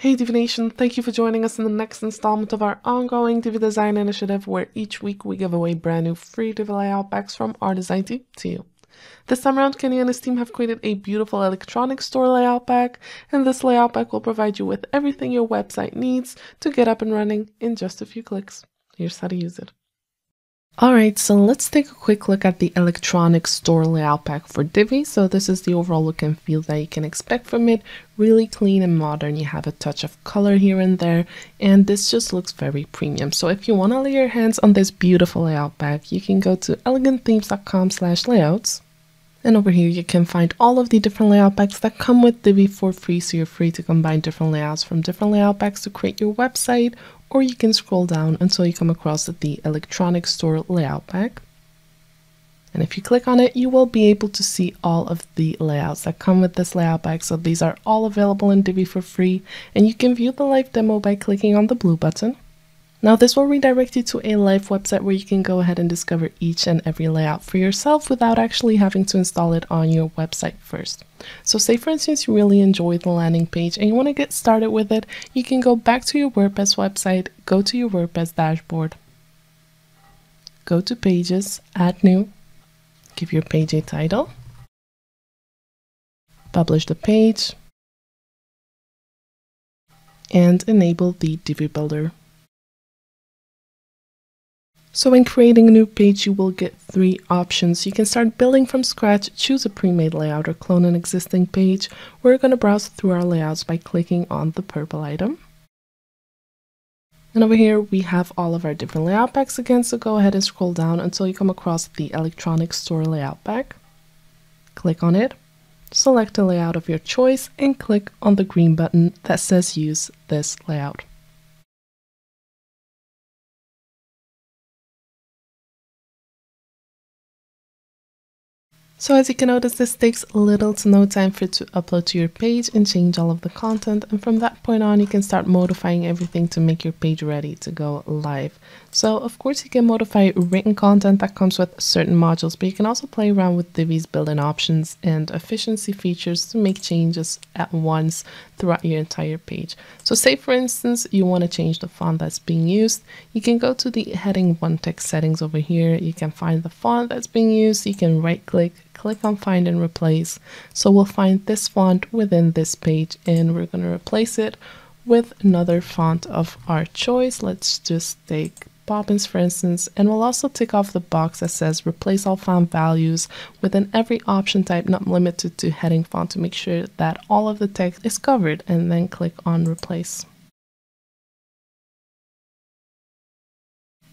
Hey Divi Nation, thank you for joining us in the next installment of our ongoing Divi Design Initiative, where each week we give away brand new free Divi Layout Packs from our design team to you. This time around, Kenny and his team have created a beautiful electronic store layout pack, and this layout pack will provide you with everything your website needs to get up and running in just a few clicks. Here's how to use it. Alright, so let's take a quick look at the electronic store layout pack for Divi. So this is the overall look and feel that you can expect from it. Really clean and modern. You have a touch of color here and there, and this just looks very premium. So if you want to lay your hands on this beautiful layout pack, you can go to elegantthemes.com/layouts. And over here you can find all of the different layout packs that come with Divi for free, so you're free to combine different layouts from different layout packs to create your website, or you can scroll down until you come across the electronic store layout pack. And if you click on it, you will be able to see all of the layouts that come with this layout pack. So these are all available in Divi for free, and you can view the live demo by clicking on the blue button. Now this will redirect you to a live website where you can go ahead and discover each and every layout for yourself without actually having to install it on your website first. So say for instance you really enjoy the landing page and you want to get started with it, you can go back to your WordPress website, go to your WordPress dashboard, go to Pages, Add New, give your page a title, publish the page, and enable the Divi Builder. So when creating a new page, you will get three options. You can start building from scratch, choose a pre-made layout, or clone an existing page. We're going to browse through our layouts by clicking on the purple item. And over here, we have all of our different layout packs again, so go ahead and scroll down until you come across the electronic store layout pack. Click on it, select a layout of your choice, and click on the green button that says use this layout. So as you can notice, this takes little to no time for it to upload to your page and change all of the content. And from that point on, you can start modifying everything to make your page ready to go live. So of course you can modify written content that comes with certain modules, but you can also play around with Divi's built-in options and efficiency features to make changes at once throughout your entire page. So say for instance, you want to change the font that's being used. You can go to the heading 1 text settings over here. You can find the font that's being used. You can right click on find and replace. So we'll find this font within this page and we're going to replace it with another font of our choice. Let's just take Poppins for instance, and we'll also tick off the box that says replace all font values within every option type not limited to heading font to make sure that all of the text is covered, and then click on replace.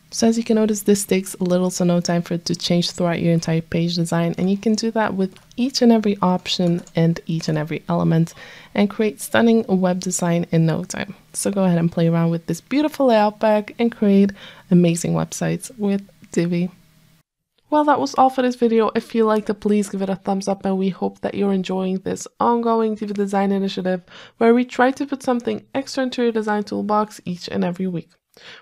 So as you can notice, this takes little to no time for it to change throughout your entire page design, and you can do that with each and every option and each and every element and create stunning web design in no time. So go ahead and play around with this beautiful layout pack and create amazing websites with Divi. Well, that was all for this video. If you liked it, please give it a thumbs up, and we hope that you're enjoying this ongoing Divi Design Initiative where we try to put something extra into your design toolbox each and every week.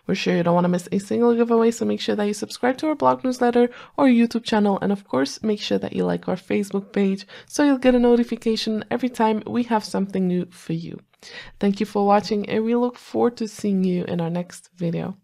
We're sure you don't want to miss a single giveaway, so make sure that you subscribe to our blog newsletter or YouTube channel, and of course make sure that you like our Facebook page so you'll get a notification every time we have something new for you. Thank you for watching, and we look forward to seeing you in our next video.